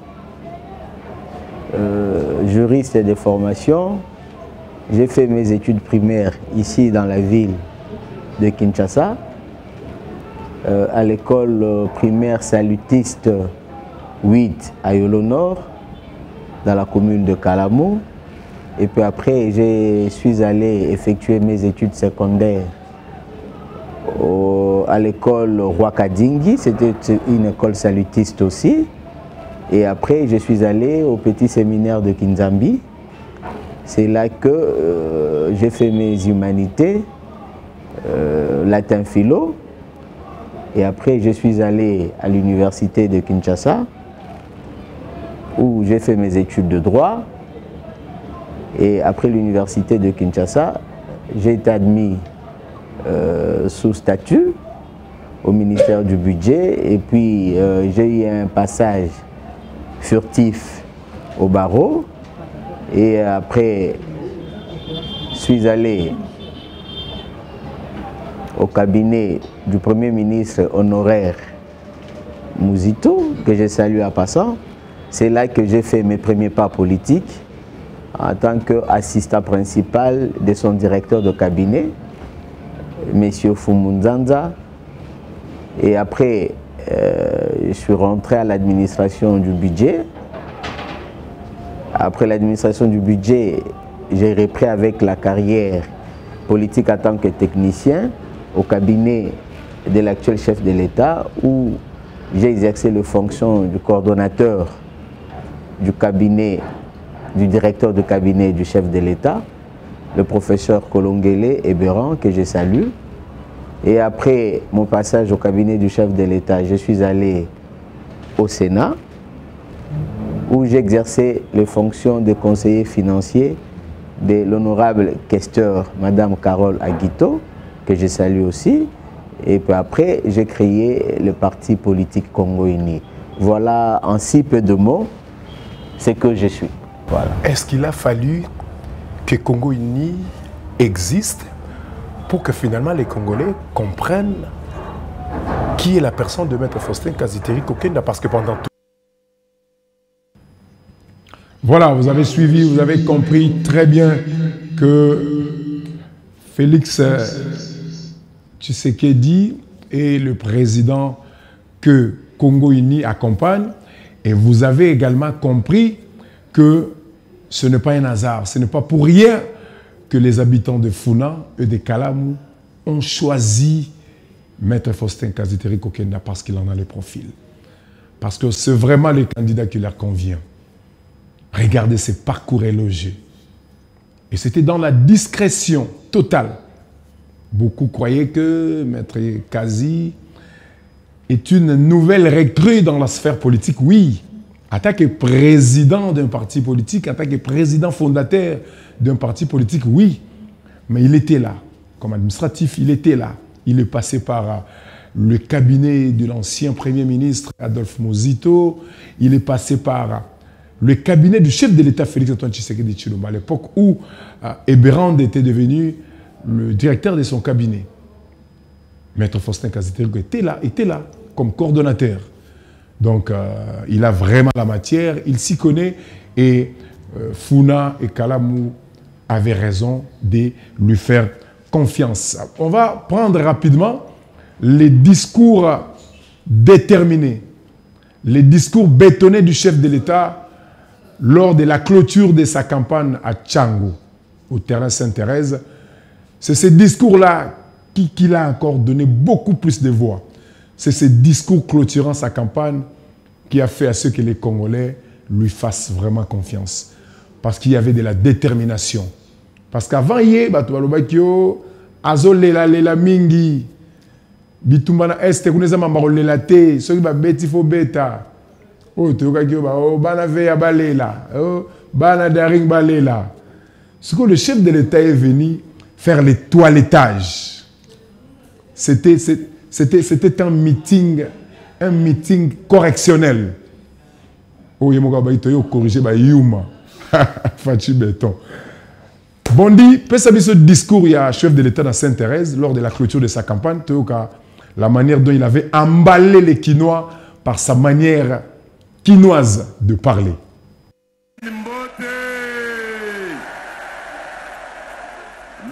juriste de formation. J'ai fait mes études primaires ici dans la ville de Kinshasa, à l'école primaire salutiste 8 à Yolo Nord, dans la commune de Kalamou. Et puis après, je suis allé effectuer mes études secondaires à l'école Rwakadingi, c'était une école salutiste aussi. Et après, je suis allé au petit séminaire de Kinzambi. C'est là que j'ai fait mes humanités, latin philo. Et après, je suis allé à l'université de Kinshasa, où j'ai fait mes études de droit. Et après l'université de Kinshasa, j'ai été admis sous statut au ministère du budget. Et puis, j'ai eu un passage furtif au barreau. Et après, je suis allé au cabinet du Premier ministre honoraire Mouzito, que je salue à passant. C'est là que j'ai fait mes premiers pas politiques en tant qu'assistant principal de son directeur de cabinet, M. Fumunzanza. Et après, je suis rentré à l'administration du budget. Après l'administration du budget, j'ai repris avec la carrière politique en tant que technicien au cabinet de l'actuel chef de l'État, où j'ai exercé les fonctions du coordonnateur du cabinet, du directeur de cabinet du chef de l'État, le professeur Kolongele Eberan, que je salue. Et après mon passage au cabinet du chef de l'État, je suis allé au Sénat, où j'ai exercé les fonctions de conseiller financier de l'honorable questeur Madame Carole Aguito, que je salue aussi. Et puis après, j'ai créé le parti politique Congo Uni. Voilà en si peu de mots ce que je suis. Voilà. Est-ce qu'il a fallu que Congo Uni existe pour que finalement les Congolais comprennent qui est la personne de Maître Faustin Kaziteri Kokenda, parce que pendant tout... Voilà, vous avez suivi, vous avez compris très bien que Félix Tshisekedi est le président que Congo Uni accompagne, et vous avez également compris que ce n'est pas un hasard, ce n'est pas pour rien que les habitants de Funa et de Kalamu ont choisi Maître Faustin Kaziteri Kokenda parce qu'il en a les profils. Parce que c'est vraiment le candidat qui leur convient. Regardez ses parcours élogieux. Et c'était dans la discrétion totale. Beaucoup croyaient que Maître Kazi est une nouvelle recrue dans la sphère politique. Oui, en tant que président d'un parti politique, en tant que président fondateur d'un parti politique, oui. Mais il était là. Comme administratif, il était là. Il est passé par le cabinet de l'ancien Premier ministre Adolphe Mozito. Il est passé par le cabinet du chef de l'État Félix Antoine Tshisekedi Tshilombo, à l'époque où Eberand était devenu le directeur de son cabinet. Maître Faustin Kaziteri était là, comme coordonnateur. Donc, il a vraiment la matière, il s'y connaît, et Funa et Kalamu avaient raison de lui faire confiance. On va prendre rapidement les discours déterminés, les discours bétonnés du chef de l'État lors de la clôture de sa campagne à Tchango, au terrain Sainte-Thérèse. C'est ce discours-là qui a encore donné beaucoup plus de voix. C'est ce discours clôturant sa campagne qui a fait à ce que les Congolais lui fassent vraiment confiance. Parce qu'il y avait de la détermination. Parce qu'avant, il y a lela mingi. Bitumbana este kuneza mambaro lela te. Soki ba beti fo beta. Oh, tu vois, bana veya balela. Bana daring balela. Ce que le chef de l'État est venu faire le toilettage. C'était un meeting correctionnel. Oh, il y a corrigé par Yuma. Fachi Béton. Bondi, peut savoir ce discours, il y a un chef de l'État dans Sainte-Thérèse, lors de la clôture de sa campagne, la manière dont il avait emballé les Quinois par sa manière quinoise de parler.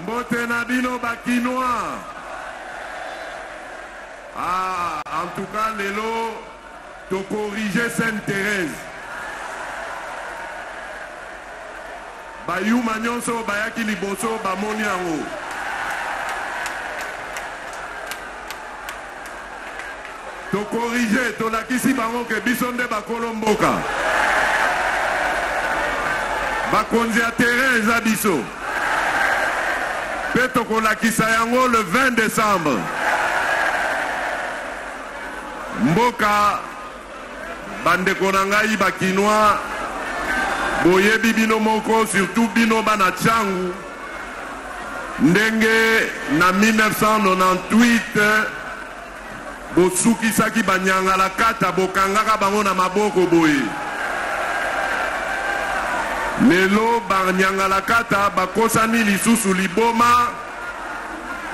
Mbote Nabino Bakinois. Ah, en tout cas, Lélo, tu corriger Sainte-Thérèse. Bayou Magnonso, Bayaki Liboso, Bamoniango. Tu corriger, tu l'as qu'ici, Bango, que Bisonde Bakolomboka. Bakonzi à Thérèse Abisso. Petoko la Kisayango le 20 décembre. Mboka bandeko nangai bakinois boyebi bino moko surtout bino bana Tchangu ndenge na 1998 bosukisaki banyangala kata bokangaka bango na maboko boye lelo banyangala kata bakosani lisusu liboma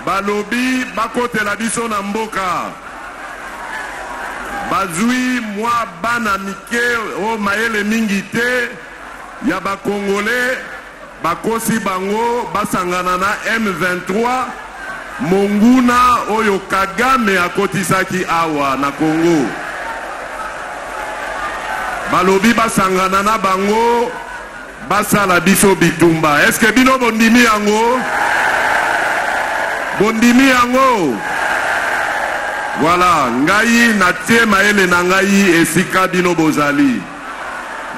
balobi bakotela biso na mboka bazui mwa bana mike o maele mingi te ya bakongole bakosi bango basangana na M23 monguna oyo Kagame akotisaki awa na Congo balobi basangana na bango basala biso bitumba. Est-ce que bino bondimi yango? Bondimi yango? Voilà, ngai natie maele na ngai esika bino bozali.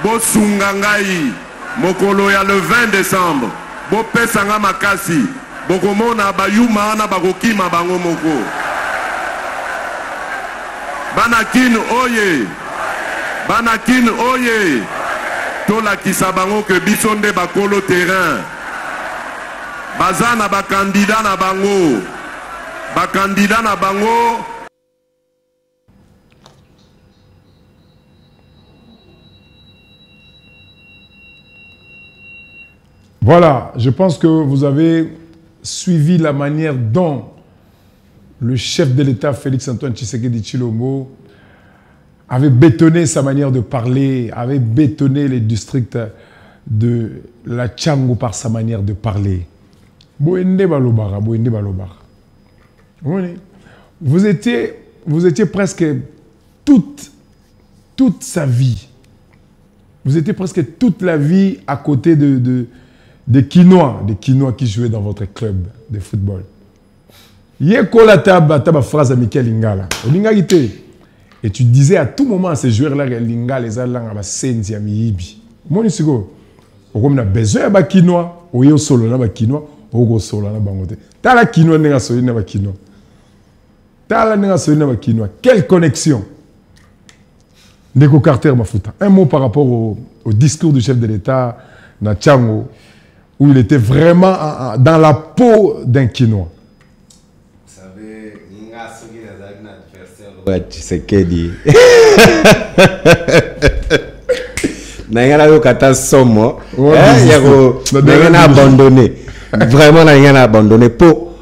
Bosunga ngai mokolo ya le 20 décembre. Bopesanga makasi. Bokomona bayuma na bakokima bango moko. Banakin oye. Banakin oye. Tola kisabango que bisonde bakolo terrain. Bazana bakandida na bango. Bakandida na bango. Voilà, je pense que vous avez suivi la manière dont le chef de l'État, Félix-Antoine Tshisekedi Tshilombo, avait bétonné sa manière de parler, avait bétonné les districts de la Tchango par sa manière de parler. Vous étiez presque toute sa vie. Vous étiez presque toute la vie à côté des Quinois qui jouaient dans votre club de football. Yekola taba phrase à Mikel Lingala. Et tu disais à tout moment à ces joueurs-là que Lingala les alanga ba senzi ya miyibi. Moni siko. Okom na besoin ba Quinois, oyo solo na ba Quinois, oko solo na bangote. Tala Quinois nenga solo na ba Quinois. Tala nenga solo na ba Quinois. Quelle connexion. Ndeko Carter Mafuta. Un mot par rapport au discours du chef de l'État na Tchango, où il était vraiment dans la peau d'un Quinois. Vous savez, Nga Sogi n'a un adversaire. Ouais, Tshisekedi. N'a yo kata somo. N'a abandonné. Vraiment, n'a abandonné. Pour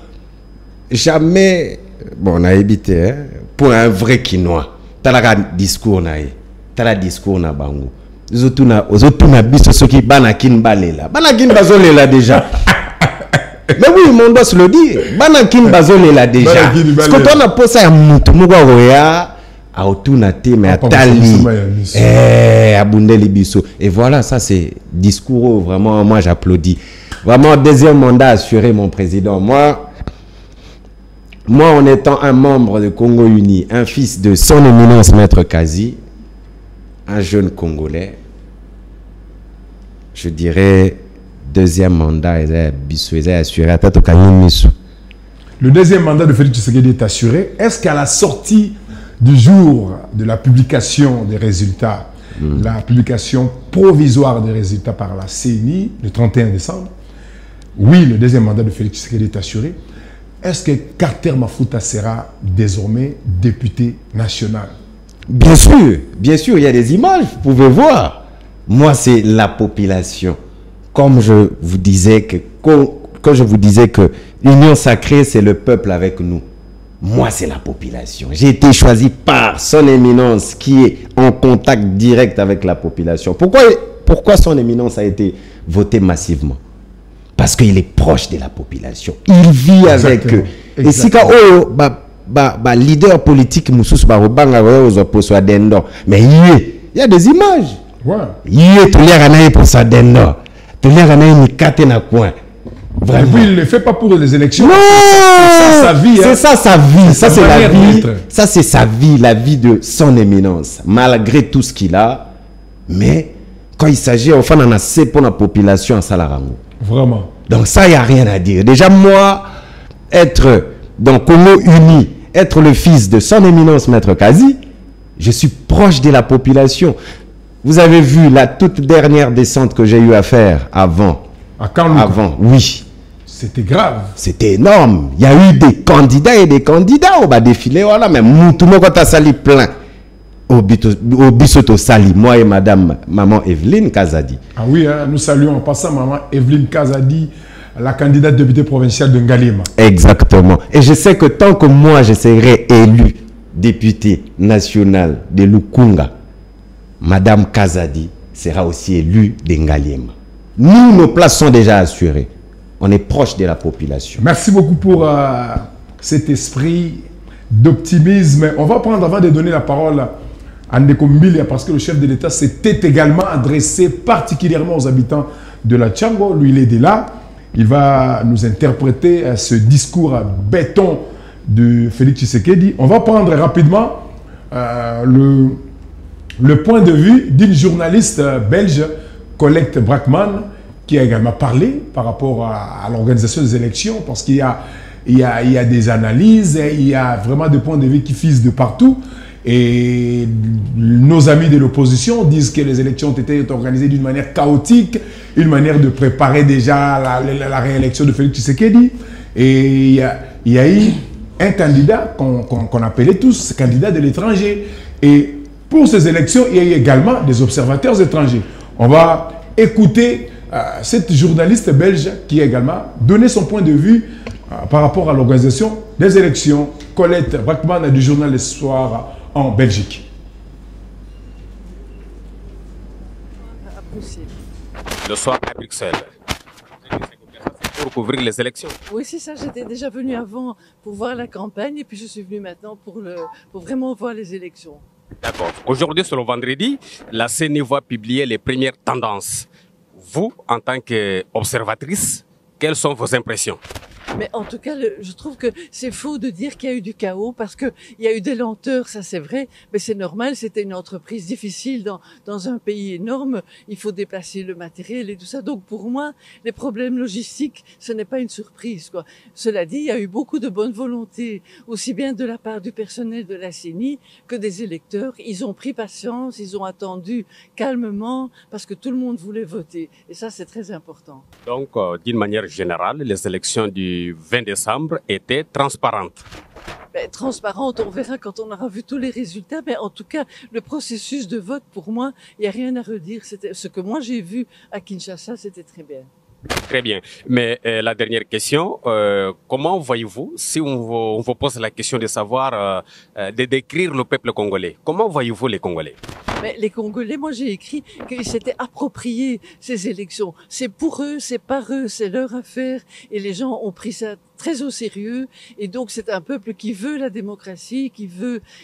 jamais, bon, on a évité, pour un vrai Quinois. T'as le discours naïe. T'as le discours na bango. Ozotuna biso soki banakin balela. Banakin bazolela déjà. Mais oui, mon doit se le dire. Banakin bazolela déjà. Parce que quand on a posé un moutou, mouga roya, a otuna te, mais a tali. Abundeli biso. Et voilà, ça c'est discours, vraiment, moi j'applaudis. Vraiment, deuxième mandat assuré, mon président. Moi, en étant un membre de Congo Uni, un fils de son éminence Maître Kazi, un jeune Congolais, je dirais, deuxième mandat est assuré. Le deuxième mandat de Félix Tshisekedi est assuré. Est-ce qu'à la sortie du jour de la publication des résultats, la publication provisoire des résultats par la CENI, le 31 décembre, oui, le deuxième mandat de Félix Tshisekedi est assuré. Est-ce que Carter Mafuta sera désormais député national? Bien sûr, il y a des images, vous pouvez voir. Moi, c'est la population. Comme je vous disais que l'union sacrée, c'est le peuple avec nous. Moi, c'est la population. J'ai été choisi par son éminence qui est en contact direct avec la population. Pourquoi son éminence a été votée massivement? Parce qu'il est proche de la population. Il vit avec eux. Et si leader politique, mais il y a des images. Il y a tout l'air pour ça d'Endo. Tout l'air na coin. Vraiment. Et puis il ne le fait pas pour les élections. Non, c'est ça sa vie. C'est ça sa vie. Ça c'est la vie. Ça c'est sa vie, la vie de son éminence. Malgré tout ce qu'il a, mais quand il s'agit, enfin, on a assez pour la population à Salarango. Vraiment. Donc ça, il n'y a rien à dire. Déjà, moi, être dans Congo Uni, être le fils de son éminence Maître Kazi, je suis proche de la population. Vous avez vu la toute dernière descente que j'ai eu à faire avant. À Kanlouka. Avant, oui. C'était grave. C'était énorme. Il y a eu des candidats et des candidats. On va défiler, voilà, mais tout le monde a sali plein. Au Bisoto Sali, moi et madame, maman Evelyne Kazadi. Ah oui, hein, nous saluons en passant maman Evelyne Kazadi, la candidate députée provinciale de Ngalima. Exactement. Et je sais que tant que moi, je serai élu député national de Lukunga, madame Kazadi sera aussi élue de Ngalima. Nous, nos places sont déjà assurées. On est proche de la population. Merci beaucoup pour cet esprit d'optimisme. On va prendre, avant de donner la parole à Ndeko Mbilia, parce que le chef de l'État s'était également adressé particulièrement aux habitants de la Tchango. Lui, il est de là. Il va nous interpréter ce discours à béton de Félix Tshisekedi. On va prendre rapidement le point de vue d'une journaliste belge, Colette Brackman, qui a également parlé par rapport à l'organisation des élections, parce qu'il y a des analyses, il y a vraiment des points de vue qui fusent de partout. Et nos amis de l'opposition disent que les élections ont été organisées d'une manière chaotique, une manière de préparer déjà la réélection de Félix Tshisekedi. Et il y a eu un candidat qu'on appelait tous candidat de l'étranger. Et pour ces élections, il y a eu également des observateurs étrangers. On va écouter cette journaliste belge qui a également donné son point de vue par rapport à l'organisation des élections. Colette Brackman du journal Le Soir en Belgique. Le soir à Bruxelles. Pour couvrir les élections. Oui, c'est ça. J'étais déjà venue avant pour voir la campagne et puis je suis venue maintenant pour vraiment voir les élections. D'accord. Aujourd'hui, sur le vendredi, la CENI va publier les premières tendances. Vous, en tant qu'observatrice, quelles sont vos impressions? Mais en tout cas, je trouve que c'est faux de dire qu'il y a eu du chaos parce que il y a eu des lenteurs, ça c'est vrai, mais c'est normal, c'était une entreprise difficile dans un pays énorme, il faut déplacer le matériel et tout ça. Donc pour moi, les problèmes logistiques, ce n'est pas une surprise, quoi. Cela dit, il y a eu beaucoup de bonne volonté, aussi bien de la part du personnel de la CENI que des électeurs. Ils ont pris patience, ils ont attendu calmement parce que tout le monde voulait voter. Et ça, c'est très important. Donc, d'une manière générale, les élections du 20 décembre étaient transparentes. Transparente, on verra quand on aura vu tous les résultats, mais en tout cas, le processus de vote, pour moi, il n'y a rien à redire. C'était ce que moi j'ai vu à Kinshasa, c'était très bien. Très bien. Mais la dernière question, comment voyez-vous, si on vous pose la question de savoir, de décrire le peuple congolais, comment voyez-vous les Congolais? Mais les Congolais, moi j'ai écrit qu'ils s'étaient appropriés ces élections. C'est pour eux, c'est par eux, c'est leur affaire. Et les gens ont pris ça très au sérieux. Et donc c'est un peuple qui veut la démocratie,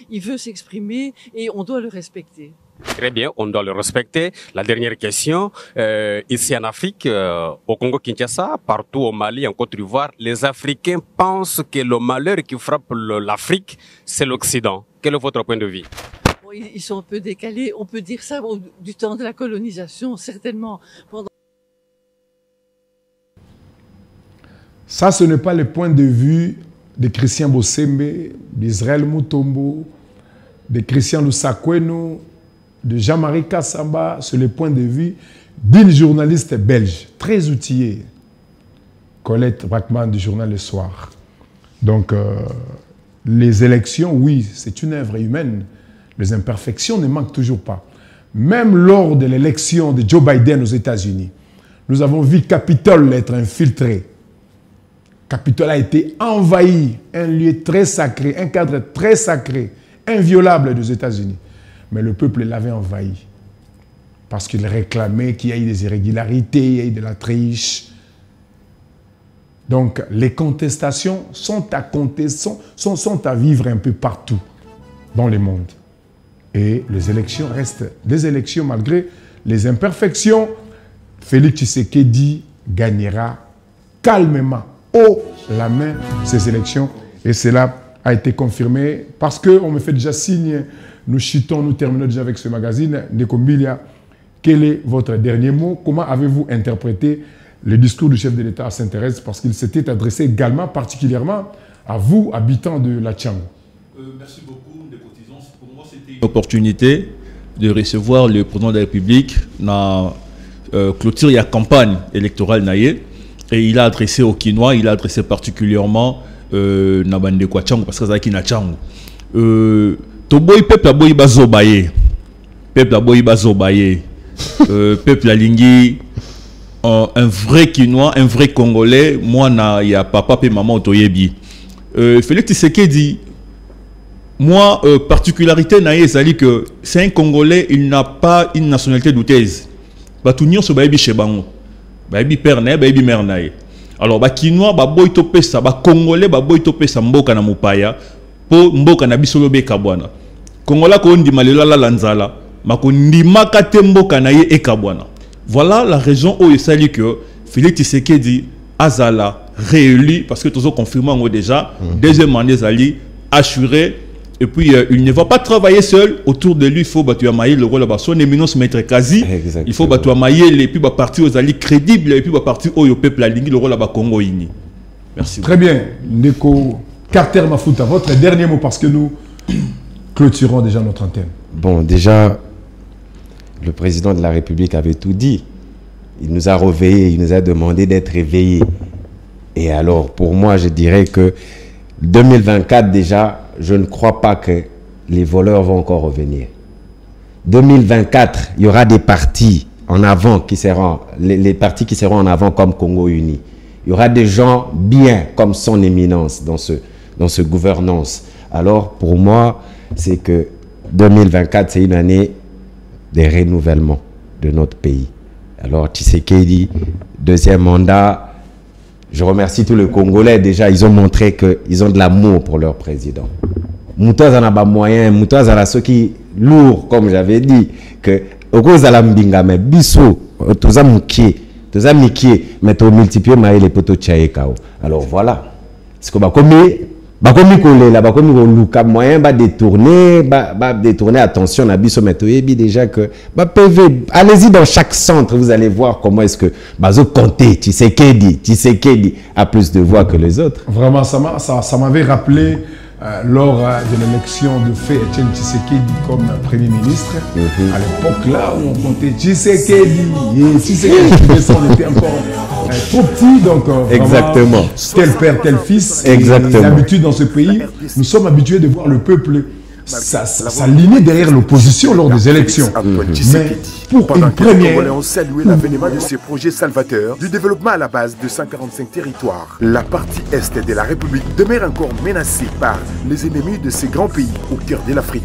il veut s'exprimer et on doit le respecter. Très bien, on doit le respecter. La dernière question, ici en Afrique, au Congo-Kinshasa, partout au Mali, en Côte d'Ivoire, les Africains pensent que le malheur qui frappe l'Afrique, c'est l'Occident. Quel est votre point de vue? Ils sont un peu décalés, on peut dire ça du temps de la colonisation, certainement. Ça, ce n'est pas le point de vue de Christian Bossembe, d'Israël Mutombo, de Christian Lusakweno, de Jean-Marie Kassamba, c'est le point de vue d'une journaliste belge, très outillée, Colette Brackman du journal Le Soir. Donc, les élections, oui, c'est une œuvre humaine. Les imperfections ne manquent toujours pas. Même lors de l'élection de Joe Biden aux États-Unis, nous avons vu Capitole être infiltré. Capitole a été envahi, un lieu très sacré, un cadre très sacré, inviolable des États-Unis. Mais le peuple l'avait envahi parce qu'il réclamait qu'il y ait des irrégularités, il y ait de la triche. Donc, les contestations sont à vivre un peu partout dans le monde. Et les élections restent des élections malgré les imperfections. Félix Tshisekedi gagnera calmement, haut la main, ces élections. Et cela a été confirmé parce qu'on me fait déjà signe. Nous chutons, nous terminons déjà avec ce magazine. Nekombilia, quel est votre dernier mot? Comment avez-vous interprété le discours du chef de l'État à Sainte-Thérèse? Parce qu'il s'était adressé également, particulièrement, à vous, habitants de la Tchango. Merci beaucoup. Pour moi, c'était une opportunité de recevoir le président de la République dans clôture et la campagne électorale naïe. Et il a adressé au Kinois, il a adressé particulièrement na bande kwa Tchango, parce que c'est na Tchango. Toboy peuple aboy bazobaye. Peuple aboy bazobaye. Peuple alingi un vrai Kinois, un vrai Congolais. Moi, il y a papa et maman Otoyebi. Félix Tshisekedi, moi, particularité naïe, c'est que c'est un Congolais, il n'a pas une nationalité douteuse. Batunion so bayebi chebango. Bayebi père naïe, bayebi mère naïe. Alors, Kinois, baboy topesa, Congolais, baboy topesa mboka na mupaya, po mboka na bisolobe kabwana. Congolais ko ndima lela lanzala, mako ndima kate mboka na ye ekabwana. Voilà la raison où il s'agit que Félix Tshisekedi azala réélu parce que tous ont confirmé déjà deuxième mandat zali assuré et puis il ne va pas travailler seul. Autour de lui il faut battre mailler le rôle de son éminence maître quasi. Il faut battre mailler et puis partir aux alliés crédibles et puis partir au peuple aligné le rôle de Congo ini. Merci. Très bien, Ndeko Carter Mafuta, votre dernier mot parce que nous clôturons déjà notre antenne. Bon, déjà, le président de la République avait tout dit. Il nous a réveillés, il nous a demandé d'être réveillés. Et alors, pour moi, je dirais que 2024 déjà, je ne crois pas que les voleurs vont encore revenir. 2024, il y aura des partis en avant qui seront, les partis qui seront en avant comme Congo Uni. Il y aura des gens bien comme son éminence dans ce gouvernance. Alors pour moi, c'est que 2024, c'est une année de renouvellement de notre pays. Alors Tshisekedi, deuxième mandat, je remercie tous les Congolais. Déjà, ils ont montré qu'ils ont de l'amour pour leur président. Moutaz en a pas moyen, Moutaz en a ceux qui lourd, comme j'avais dit, que au cause de la mbinga, mais biso, tous amuki, mais tu multiplies les poteaux tchaïkao. Alors voilà. C'est que moyen détourner attention à biso, mais déjà que PV, allez-y dans chaque centre, vous allez voir comment est-ce que Bazo compter, Tshisekedi a plus de voix que les autres. Vraiment, ça m'avait rappelé lors de l'élection de fait Etienne Tshisekedi comme Premier ministre. À l'époque là où on comptait Tshisekedi, on était encore trop petit, donc exactement. Tel père, tel fils. Exactement. L'habitude dans ce pays, nous sommes habitués de voir le peuple s'aligner derrière l'opposition lors des élections. Mais pour une première, on salue l'avènement de ce projet salvateur du développement à la base de 145 territoires. La partie est de la République demeure encore menacée par les ennemis de ces grands pays au cœur de l'Afrique.